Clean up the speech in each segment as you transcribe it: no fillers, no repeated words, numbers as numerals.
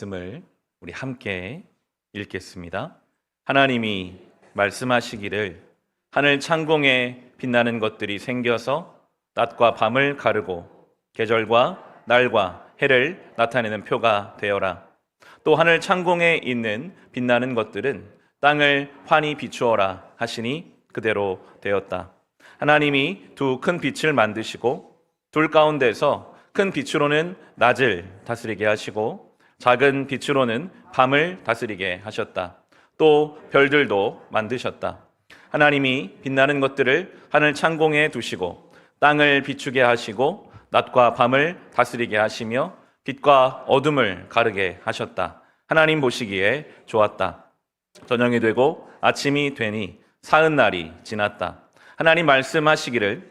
말씀을 우리 함께 읽겠습니다. 하나님이 말씀하시기를 하늘 창공에 빛나는 것들이 생겨서 낮과 밤을 가르고 계절과 날과 해를 나타내는 표가 되어라. 또 하늘 창공에 있는 빛나는 것들은 땅을 환히 비추어라 하시니 그대로 되었다. 하나님이 두 큰 빛을 만드시고 둘 가운데서 큰 빛으로는 낮을 다스리게 하시고 작은 빛으로는 밤을 다스리게 하셨다. 또 별들도 만드셨다. 하나님이 빛나는 것들을 하늘 창공에 두시고 땅을 비추게 하시고 낮과 밤을 다스리게 하시며 빛과 어둠을 가르게 하셨다. 하나님 보시기에 좋았다. 저녁이 되고 아침이 되니 사흔날이 지났다. 하나님 말씀하시기를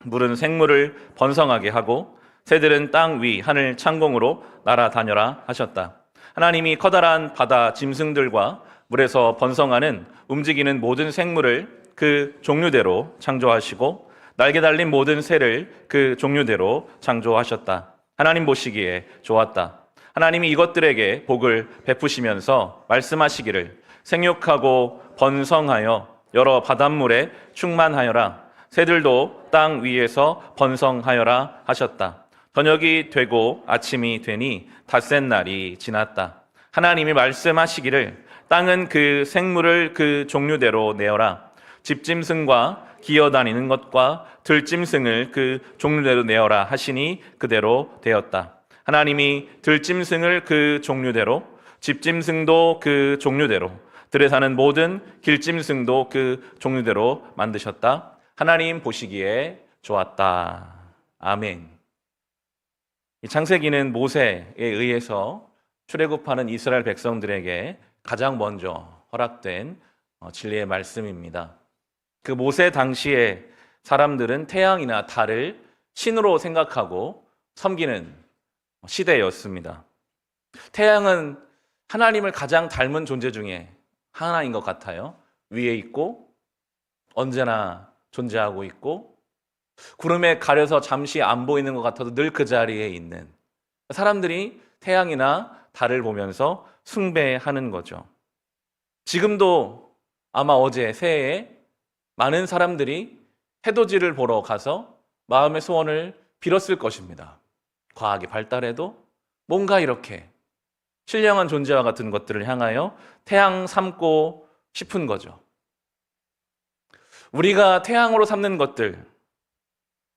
물은 생물을 번성하게 하고 새들은 땅 위 하늘 창공으로 날아다녀라 하셨다. 하나님이 커다란 바다 짐승들과 물에서 번성하는 움직이는 모든 생물을 그 종류대로 창조하시고 날개 달린 모든 새를 그 종류대로 창조하셨다. 하나님 보시기에 좋았다. 하나님이 이것들에게 복을 베푸시면서 말씀하시기를 생육하고 번성하여 여러 바닷물에 충만하여라. 새들도 땅 위에서 번성하여라 하셨다. 저녁이 되고 아침이 되니 닷새 날이 지났다. 하나님이 말씀하시기를 땅은 그 생물을 그 종류대로 내어라. 집짐승과 기어다니는 것과 들짐승을 그 종류대로 내어라 하시니 그대로 되었다. 하나님이 들짐승을 그 종류대로, 집짐승도 그 종류대로, 들에 사는 모든 길짐승도 그 종류대로 만드셨다. 하나님 보시기에 좋았다. 아멘. 이 창세기는 모세에 의해서 출애굽하는 이스라엘 백성들에게 가장 먼저 허락된 진리의 말씀입니다. 그 모세 당시에 사람들은 태양이나 달을 신으로 생각하고 섬기는 시대였습니다. 태양은 하나님을 가장 닮은 존재 중에 하나인 것 같아요. 위에 있고 언제나 존재하고 있고 구름에 가려서 잠시 안 보이는 것 같아도 늘 그 자리에 있는 사람들이 태양이나 달을 보면서 숭배하는 거죠. 지금도 아마 어제 새해에 많은 사람들이 해돋이를 보러 가서 마음의 소원을 빌었을 것입니다. 과학이 발달해도 뭔가 이렇게 신령한 존재와 같은 것들을 향하여 태양 삼고 싶은 거죠. 우리가 태양으로 삼는 것들,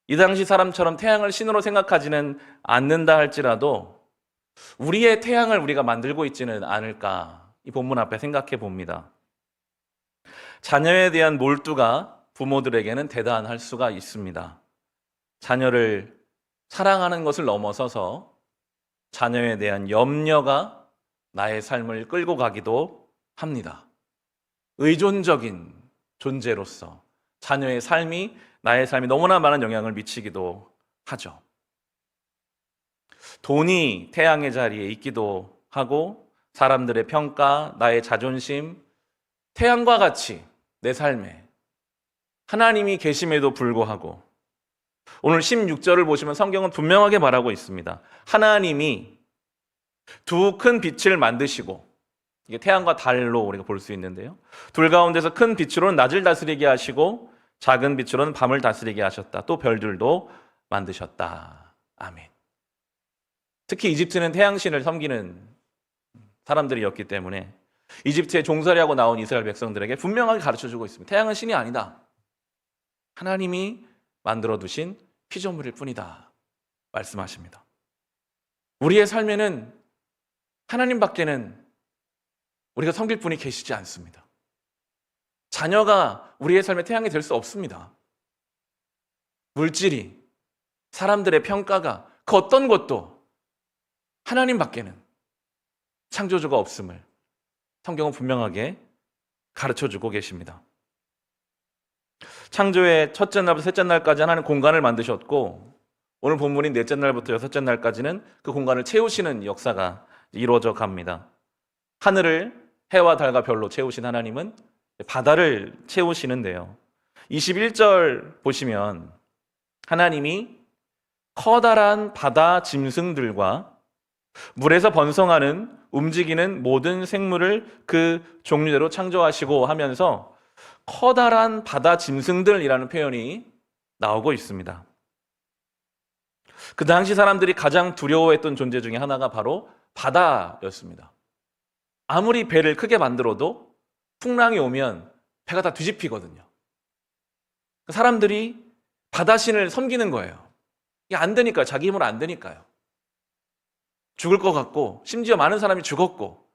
이 당시 사람처럼 태양을 신으로 생각하지는 않는다 할지라도 우리의 태양을 우리가 만들고 있지는 않을까, 이 본문 앞에 생각해 봅니다. 자녀에 대한 몰두가 부모들에게는 대단할 수가 있습니다. 자녀를 사랑하는 것을 넘어서서 자녀에 대한 염려가 나의 삶을 끌고 가기도 합니다. 의존적인 존재로서 자녀의 삶이 나의 삶에 너무나 많은 영향을 미치기도 하죠. 돈이 태양의 자리에 있기도 하고 사람들의 평가, 나의 자존심, 태양과 같이 내 삶에 하나님이 계심에도 불구하고 오늘 16절을 보시면 성경은 분명하게 말하고 있습니다. 하나님이 두 큰 빛을 만드시고, 이게 태양과 달로 우리가 볼 수 있는데요, 둘 가운데서 큰 빛으로는 낮을 다스리게 하시고 작은 빛으로는 밤을 다스리게 하셨다. 또 별들도 만드셨다. 아멘. 특히 이집트는 태양신을 섬기는 사람들이었기 때문에 이집트에 종살이하고 나온 이스라엘 백성들에게 분명하게 가르쳐주고 있습니다. 태양은 신이 아니다. 하나님이 만들어두신 피조물일 뿐이다. 말씀하십니다. 우리의 삶에는 하나님밖에는 우리가 섬길 분이 계시지 않습니다. 자녀가 우리의 삶의 태양이 될 수 없습니다. 물질이, 사람들의 평가가, 그 어떤 것도 하나님밖에는 창조주가 없음을 성경은 분명하게 가르쳐주고 계십니다. 창조의 첫째 날부터 셋째 날까지 하나님 공간을 만드셨고, 오늘 본문인 넷째 날부터 여섯째 날까지는 그 공간을 채우시는 역사가 이루어져 갑니다. 하늘을 해와 달과 별로 채우신 하나님은 바다를 채우시는데요, 21절 보시면 하나님이 커다란 바다 짐승들과 물에서 번성하는 움직이는 모든 생물을 그 종류대로 창조하시고 하면서 커다란 바다 짐승들이라는 표현이 나오고 있습니다. 그 당시 사람들이 가장 두려워했던 존재 중에 하나가 바로 바다였습니다. 아무리 배를 크게 만들어도 풍랑이 오면 배가 다 뒤집히거든요. 사람들이 바다신을 섬기는 거예요. 이게 안 되니까요. 자기 힘으로 안 되니까요. 죽을 것 같고, 심지어 많은 사람이 죽었고,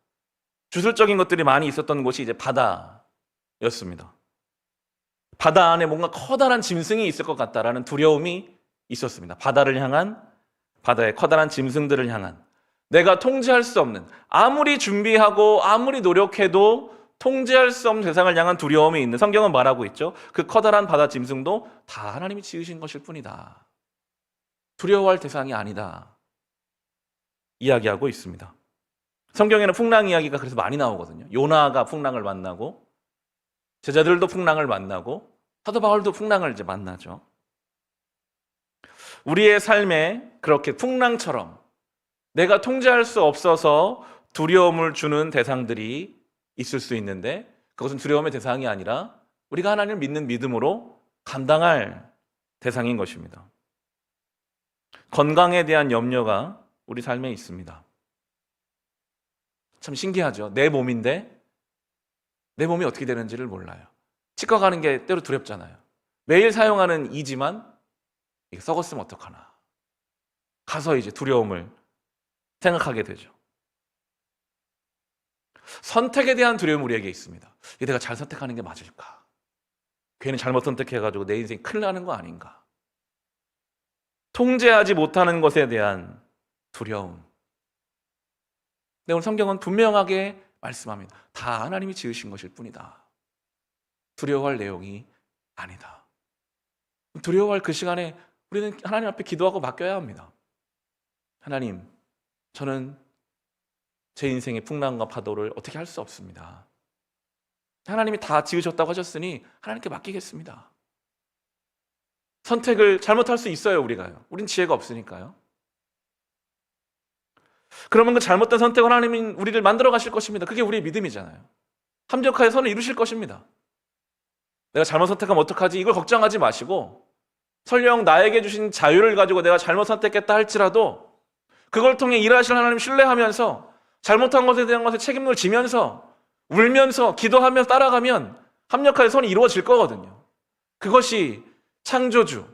주술적인 것들이 많이 있었던 곳이 이제 바다였습니다. 바다 안에 뭔가 커다란 짐승이 있을 것 같다라는 두려움이 있었습니다. 바다를 향한, 바다의 커다란 짐승들을 향한, 내가 통제할 수 없는, 아무리 준비하고 아무리 노력해도 통제할 수 없는 세상을 향한 두려움이 있는, 성경은 말하고 있죠. 그 커다란 바다 짐승도 다 하나님이 지으신 것일 뿐이다. 두려워할 대상이 아니다. 이야기하고 있습니다. 성경에는 풍랑 이야기가 그래서 많이 나오거든요. 요나가 풍랑을 만나고, 제자들도 풍랑을 만나고, 사도 바울도 풍랑을 이제 만나죠. 우리의 삶에 그렇게 풍랑처럼 내가 통제할 수 없어서 두려움을 주는 대상들이 있을 수 있는데, 그것은 두려움의 대상이 아니라 우리가 하나님을 믿는 믿음으로 감당할 대상인 것입니다. 건강에 대한 염려가 우리 삶에 있습니다. 참 신기하죠. 내 몸인데 내 몸이 어떻게 되는지를 몰라요. 치과 가는 게 때로 두렵잖아요. 매일 사용하는 이지만 이게 썩었으면 어떡하나. 가서 이제 두려움을 생각하게 되죠. 선택에 대한 두려움이 우리에게 있습니다. 이게 내가 잘 선택하는 게 맞을까? 괜히 잘못 선택해가지고 내 인생이 큰일 나는 거 아닌가? 통제하지 못하는 것에 대한 두려움. 근데 오늘 성경은 분명하게 말씀합니다. 다 하나님이 지으신 것일 뿐이다. 두려워할 내용이 아니다. 두려워할 그 시간에 우리는 하나님 앞에 기도하고 맡겨야 합니다. 하나님, 저는 제 인생의 풍랑과 파도를 어떻게 할 수 없습니다. 하나님이 다 지으셨다고 하셨으니 하나님께 맡기겠습니다. 선택을 잘못할 수 있어요, 우리가요. 우린 지혜가 없으니까요. 그러면 그 잘못된 선택을 하나님이 우리를 만들어 가실 것입니다. 그게 우리의 믿음이잖아요. 합력하여 선을 이루실 것입니다. 내가 잘못 선택하면 어떡하지? 이걸 걱정하지 마시고, 설령 나에게 주신 자유를 가지고 내가 잘못 선택했다 할지라도 그걸 통해 일하실 하나님 신뢰하면서 잘못한 것에 대한 것에 책임을 지면서 울면서 기도하면서 따라가면 합력하여 선이 이루어질 거거든요. 그것이 창조주,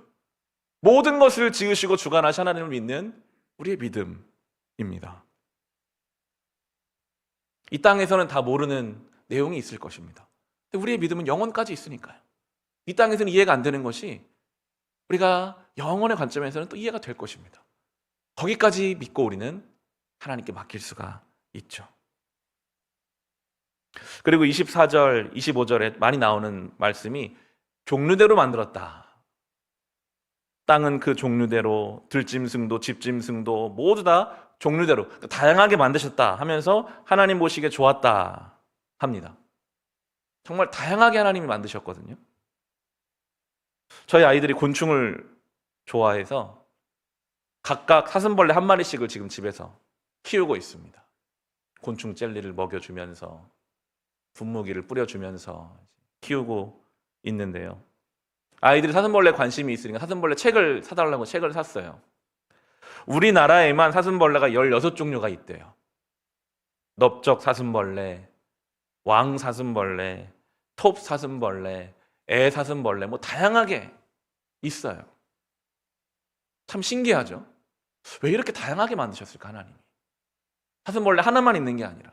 모든 것을 지으시고 주관하신 하나님을 믿는 우리의 믿음입니다. 이 땅에서는 다 모르는 내용이 있을 것입니다. 근데 우리의 믿음은 영원까지 있으니까요. 이 땅에서는 이해가 안 되는 것이 우리가 영원의 관점에서는 또 이해가 될 것입니다. 거기까지 믿고 우리는 하나님께 맡길 수가 있죠. 그리고 24절, 25절에 많이 나오는 말씀이 종류대로 만들었다. 땅은 그 종류대로, 들짐승도 집짐승도 모두 다 종류대로 다양하게 만드셨다 하면서 하나님 보시기에 좋았다 합니다. 정말 다양하게 하나님이 만드셨거든요. 저희 아이들이 곤충을 좋아해서 각각 사슴벌레 한 마리씩을 지금 집에서 키우고 있습니다. 곤충 젤리를 먹여주면서 분무기를 뿌려주면서 키우고 있는데요. 아이들이 사슴벌레에 관심이 있으니까 사슴벌레 책을 사달라고 책을 샀어요. 우리나라에만 사슴벌레가 16종류가 있대요. 넓적 사슴벌레, 왕 사슴벌레, 톱 사슴벌레, 애 사슴벌레, 뭐 다양하게 있어요. 참 신기하죠? 왜 이렇게 다양하게 만드셨을까, 하나님이? 사슴벌레 하나만 있는 게 아니라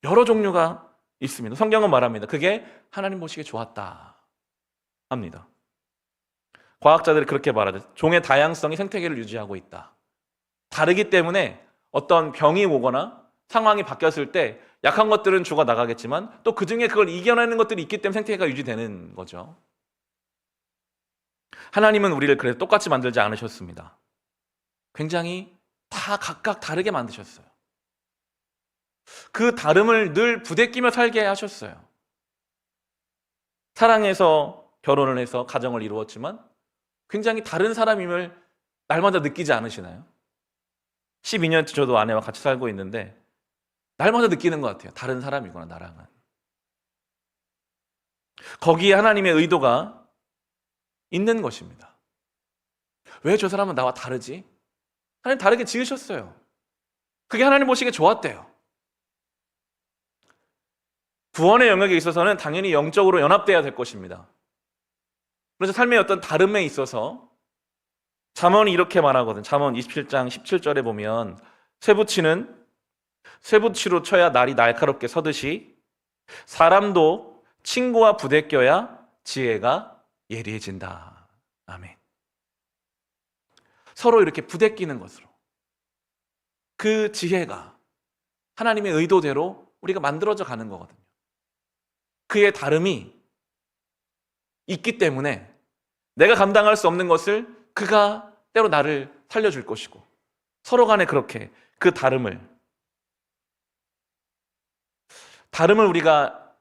여러 종류가 있습니다. 성경은 말합니다. 그게 하나님 보시기에 좋았다 합니다. 과학자들이 그렇게 말하죠. 종의 다양성이 생태계를 유지하고 있다. 다르기 때문에 어떤 병이 오거나 상황이 바뀌었을 때 약한 것들은 죽어나가겠지만 또 그중에 그걸 이겨내는 것들이 있기 때문에 생태계가 유지되는 거죠. 하나님은 우리를 그래서 똑같이 만들지 않으셨습니다. 굉장히 다 각각 다르게 만드셨어요. 그 다름을 늘 부대끼며 살게 하셨어요. 사랑해서 결혼을 해서 가정을 이루었지만 굉장히 다른 사람임을 날마다 느끼지 않으시나요? 12년째 저도 아내와 같이 살고 있는데 날마다 느끼는 것 같아요. 다른 사람이구나, 나랑은. 거기에 하나님의 의도가 있는 것입니다. 왜 저 사람은 나와 다르지? 하나님 다르게 지으셨어요. 그게 하나님 보시기에 좋았대요. 구원의 영역에 있어서는 당연히 영적으로 연합돼야 될 것입니다. 그래서 삶의 어떤 다름에 있어서 잠언이 이렇게 말하거든. 잠언 27장 17절에 보면 쇠붙이는 쇠붙이로 쳐야 날이 날카롭게 서듯이 사람도 친구와 부대껴야 지혜가 예리해진다. 아멘. 서로 이렇게 부대끼는 것으로 그 지혜가 하나님의 의도대로 우리가 만들어져 가는 거거든요. 그의 다름이 있기 때문에 내가 감당할 수 없는 것을 그가 때로 나를 살려줄 것이고, 서로 간에 그렇게 그 다름을 우리가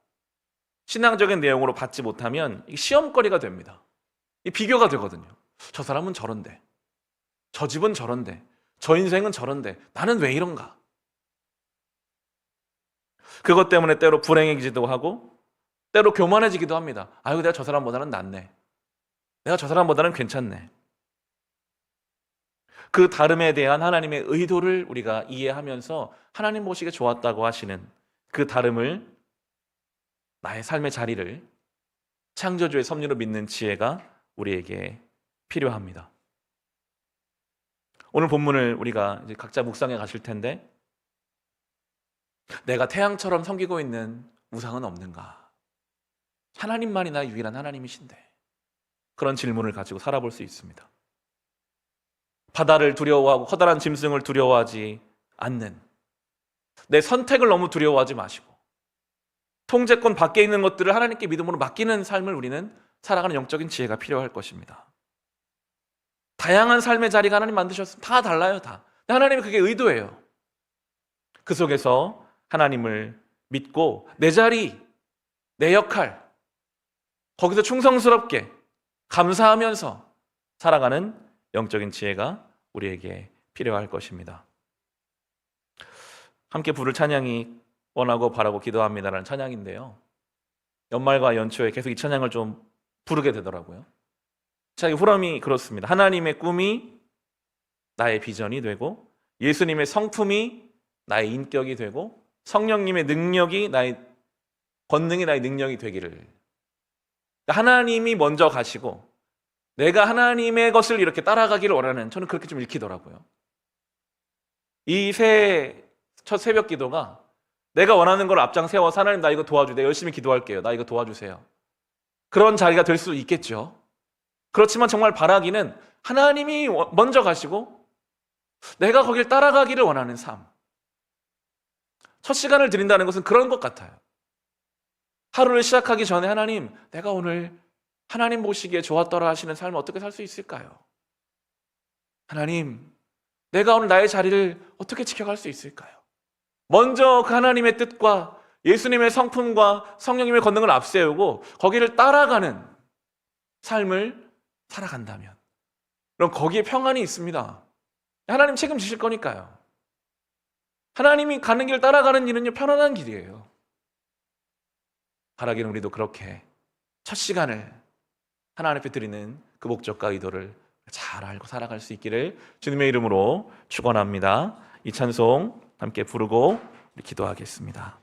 신앙적인 내용으로 받지 못하면 시험거리가 됩니다. 비교가 되거든요. 저 사람은 저런데, 저 집은 저런데, 저 인생은 저런데 나는 왜 이런가? 그것 때문에 때로 불행해지기도 하고 때로 교만해지기도 합니다. 아유, 내가 저 사람보다는 낫네. 내가 저 사람보다는 괜찮네. 그 다름에 대한 하나님의 의도를 우리가 이해하면서 하나님 보시기에 좋았다고 하시는 그 다름을, 나의 삶의 자리를 창조주의 섭리로 믿는 지혜가 우리에게 필요합니다. 오늘 본문을 우리가 이제 각자 묵상해 가실 텐데, 내가 태양처럼 섬기고 있는 우상은 없는가? 하나님만이 나의 유일한 하나님이신데, 그런 질문을 가지고 살아볼 수 있습니다. 바다를 두려워하고 커다란 짐승을 두려워하지 않는, 내 선택을 너무 두려워하지 마시고 통제권 밖에 있는 것들을 하나님께 믿음으로 맡기는 삶을 우리는 살아가는 영적인 지혜가 필요할 것입니다. 다양한 삶의 자리가 하나님 만드셨습니다. 다 달라요, 다. 하나님이 그게 의도예요. 그 속에서 하나님을 믿고 내 자리, 내 역할, 거기서 충성스럽게 감사하면서 살아가는 영적인 지혜가 우리에게 필요할 것입니다. 함께 부를 찬양이 원하고 바라고 기도합니다라는 찬양인데요, 연말과 연초에 계속 이 찬양을 좀 부르게 되더라고요. 자기 후렴이 그렇습니다. 하나님의 꿈이 나의 비전이 되고, 예수님의 성품이 나의 인격이 되고, 성령님의 능력이 나의 권능이 나의 능력이 되기를. 하나님이 먼저 가시고 내가 하나님의 것을 이렇게 따라가기를 원하는, 저는 그렇게 좀 읽히더라고요. 이 첫 새벽 기도가 내가 원하는 걸 앞장 세워서 하나님 나 이거 도와주세요, 내가 열심히 기도할게요, 나 이거 도와주세요, 그런 자리가 될 수 있겠죠. 그렇지만 정말 바라기는 하나님이 먼저 가시고 내가 거길 따라가기를 원하는 삶. 첫 시간을 드린다는 것은 그런 것 같아요. 하루를 시작하기 전에 하나님, 내가 오늘 하나님 보시기에 좋았더라 하시는 삶을 어떻게 살 수 있을까요? 하나님, 내가 오늘 나의 자리를 어떻게 지켜갈 수 있을까요? 먼저 그 하나님의 뜻과 예수님의 성품과 성령님의 권능을 앞세우고 거기를 따라가는 삶을 살아간다면, 그럼 거기에 평안이 있습니다. 하나님 책임지실 거니까요. 하나님이 가는 길 따라가는 일은요, 편안한 길이에요. 바라기는 우리도 그렇게 첫 시간을 하나님 앞에 드리는 그 목적과 의도를 잘 알고 살아갈 수 있기를 주님의 이름으로 축원합니다. 이 찬송 함께 부르고 기도하겠습니다.